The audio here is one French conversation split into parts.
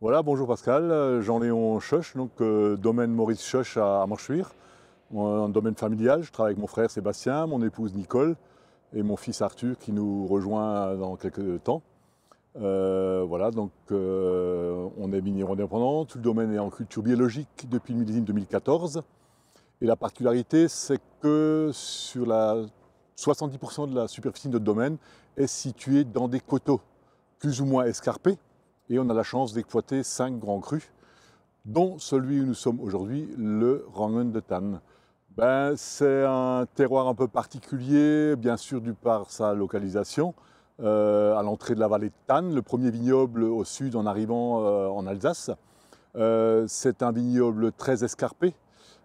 Voilà, bonjour Pascal, Jean-Léon Scheuch, domaine Maurice Scheuch à Morchuir, un domaine familial. Je travaille avec mon frère Sébastien, mon épouse Nicole et mon fils Arthur qui nous rejoint dans quelques temps. On est vigneron indépendant, tout le domaine est en culture biologique depuis le millésime 2014. Et la particularité, c'est que sur 70% de la superficie de notre domaine est située dans des coteaux plus ou moins escarpés. Et on a la chance d'exploiter 5 grands crus, dont celui où nous sommes aujourd'hui, le Rangen de Thann. C'est un terroir un peu particulier, bien sûr dû par sa localisation, à l'entrée de la vallée de Thann, le premier vignoble au sud en arrivant en Alsace. C'est un vignoble très escarpé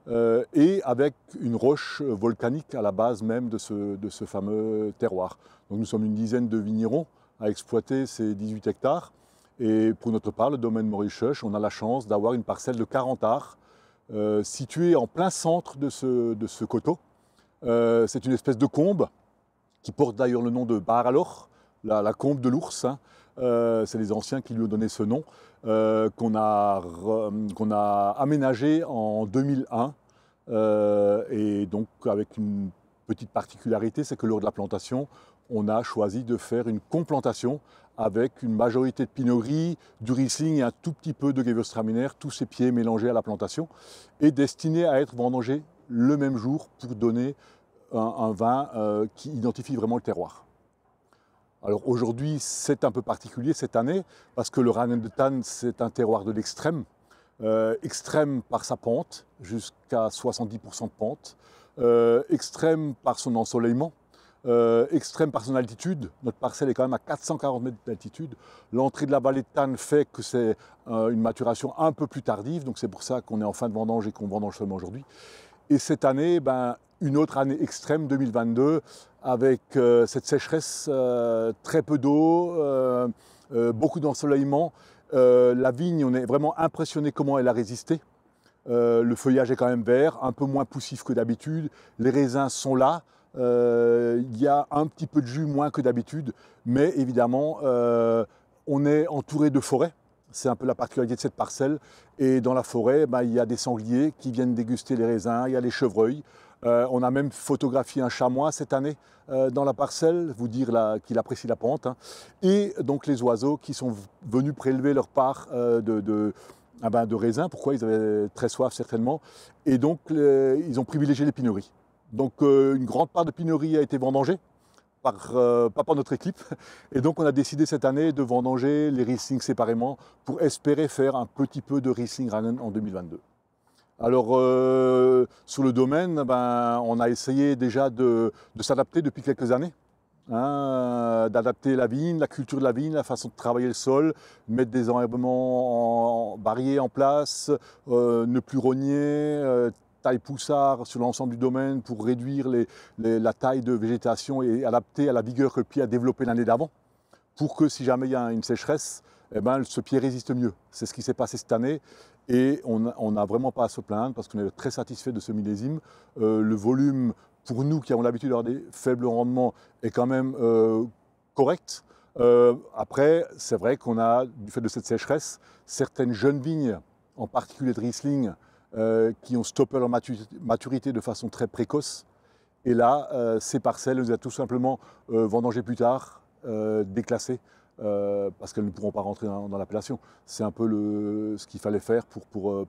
et avec une roche volcanique à la base même de ce fameux terroir. Donc nous sommes une dizaine de vignerons à exploiter ces 18 hectares. Et pour notre part, le domaine Maurice Scheuch, on a la chance d'avoir une parcelle de 40 arts située en plein centre de ce coteau. C'est une espèce de combe qui porte d'ailleurs le nom de Bar alors, la combe de l'ours. C'est les anciens qui lui ont donné ce nom, qu'on a aménagé en 2001. Et donc avec une petite particularité, c'est que lors de la plantation, on a choisi de faire une complantation avec une majorité de Pinot Gris, du Riesling et un tout petit peu de Gewürztraminer, tous ces pieds mélangés à la plantation, et destinés à être vendangés le même jour pour donner un vin qui identifie vraiment le terroir. Alors aujourd'hui, c'est un peu particulier cette année, parce que le Rangen de Thann, c'est un terroir de l'extrême, extrême par sa pente, jusqu'à 70% de pente, extrême par son ensoleillement, extrême par son altitude. Notre parcelle est quand même à 440 mètres d'altitude. L'entrée de la vallée de Thann fait que c'est une maturation un peu plus tardive, donc c'est pour ça qu'on est en fin de vendange et qu'on vendange seulement aujourd'hui. Et cette année, une autre année extrême, 2022, avec cette sécheresse, très peu d'eau, beaucoup d'ensoleillement. La vigne, on est vraiment impressionné comment elle a résisté. Le feuillage est quand même vert, un peu moins poussif que d'habitude. Les raisins sont là. Il y a un petit peu de jus moins que d'habitude, mais évidemment, on est entouré de forêts. C'est un peu la particularité de cette parcelle. Et dans la forêt, il y a des sangliers qui viennent déguster les raisins, il y a les chevreuils. On a même photographié un chamois cette année dans la parcelle, vous dire qu'il apprécie la pente. Et donc les oiseaux qui sont venus prélever leur part de raisins. Pourquoi? Ils avaient très soif certainement. Et donc ils ont privilégié les Pinot Gris. Donc une grande part de Pinot Gris a été vendangée, pas par notre équipe. Et donc on a décidé cette année de vendanger les Riesling séparément pour espérer faire un petit peu de Riesling Rangen en 2022. Alors sur le domaine, on a essayé déjà de s'adapter depuis quelques années. D'adapter la vigne, la culture de la vigne, la façon de travailler le sol, mettre des enherbements barriers en place, ne plus rogner, taille poussard sur l'ensemble du domaine pour réduire la taille de végétation et adapter à la vigueur que le pied a développé l'année d'avant, pour que si jamais il y a une sécheresse, ce pied résiste mieux. C'est ce qui s'est passé cette année et on n'a vraiment pas à se plaindre parce qu'on est très satisfait de ce millésime. Le volume, pour nous qui avons l'habitude d'avoir des faibles rendements, est quand même correct. Après, c'est vrai qu'on a, du fait de cette sécheresse, certaines jeunes vignes, en particulier de Riesling, qui ont stoppé leur maturité de façon très précoce. Et là, ces parcelles, on les a tout simplement vendangées plus tard, déclassées, parce qu'elles ne pourront pas rentrer dans l'appellation. C'est un peu ce qu'il fallait faire pour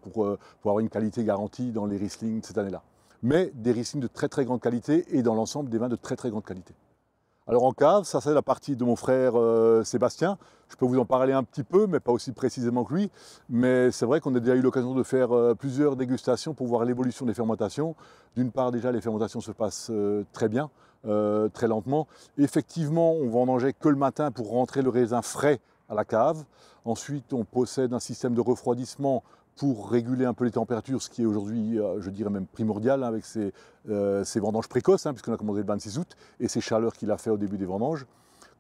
avoir une qualité garantie dans les Riesling cette année-là. Mais des Riesling de très très grande qualité et dans l'ensemble des vins de très très grande qualité. Alors en cave, ça c'est la partie de mon frère Sébastien. Je peux vous en parler un petit peu, mais pas aussi précisément que lui. Mais c'est vrai qu'on a déjà eu l'occasion de faire plusieurs dégustations pour voir l'évolution des fermentations. D'une part, déjà, les fermentations se passent très bien, très lentement. Effectivement, on vendangeait que le matin pour rentrer le raisin frais à la cave. Ensuite, on possède un système de refroidissement pour réguler un peu les températures, ce qui est aujourd'hui, je dirais même primordial, avec ces vendanges précoces, puisqu'on a commencé le 26 août, et ces chaleurs qu'il a fait au début des vendanges.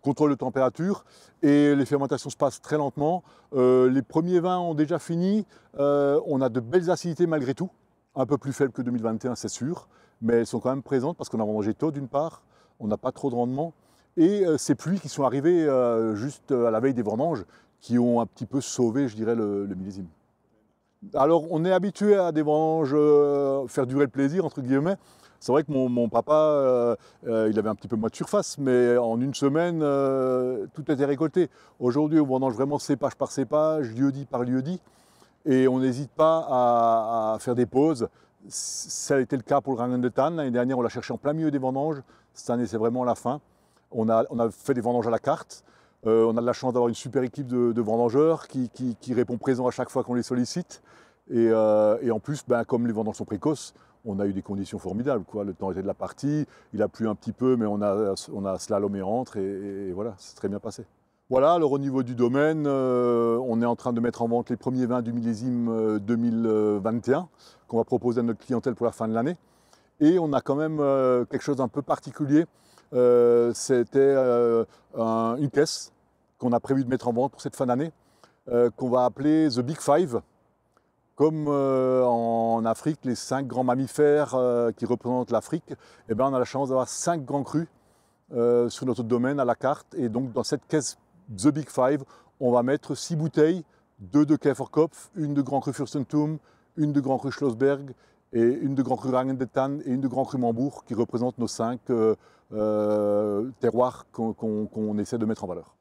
Contrôle de température, et les fermentations se passent très lentement. Les premiers vins ont déjà fini, on a de belles acidités malgré tout, un peu plus faibles que 2021, c'est sûr, mais elles sont quand même présentes parce qu'on a vendangé tôt d'une part, on n'a pas trop de rendement, et ces pluies qui sont arrivées juste à la veille des vendanges, qui ont un petit peu sauvé, je dirais, le millésime. Alors, on est habitué à des vendanges faire durer le plaisir, entre guillemets. C'est vrai que mon papa, il avait un petit peu moins de surface, mais en une semaine, tout était récolté. Aujourd'hui, on vendange vraiment cépage par cépage, lieu-dit par lieu-dit, et on n'hésite pas à faire des pauses. Ça a été le cas pour le Rangen de Tann. L'année dernière, on l'a cherché en plein milieu des vendanges. Cette année, c'est vraiment la fin. On a fait des vendanges à la carte. On a de la chance d'avoir une super équipe de vendangeurs qui répond présent à chaque fois qu'on les sollicite. Et en plus, comme les vendanges sont précoces, on a eu des conditions formidables, quoi. Le temps était de la partie, il a plu un petit peu, mais on a slalomé entre et voilà, c'est très bien passé. Voilà, alors au niveau du domaine, on est en train de mettre en vente les premiers vins du millésime 2021 qu'on va proposer à notre clientèle pour la fin de l'année. Et on a quand même quelque chose d'un peu particulier. C'était une caisse qu'on a prévu de mettre en vente pour cette fin d'année, qu'on va appeler The Big Five. Comme en Afrique, les 5 grands mammifères qui représentent l'Afrique, on a la chance d'avoir 5 grands crus sur notre domaine à la carte. Et donc dans cette caisse The Big Five, on va mettre 6 bouteilles, 2 de Käferkopf, une de Grand Cru Fürstentum, une de Grand Cru Schlossberg et une de Grand Cru Rangen de Tann et une de Grand Cru Mambourg qui représentent nos 5 terroirs qu'on essaie de mettre en valeur.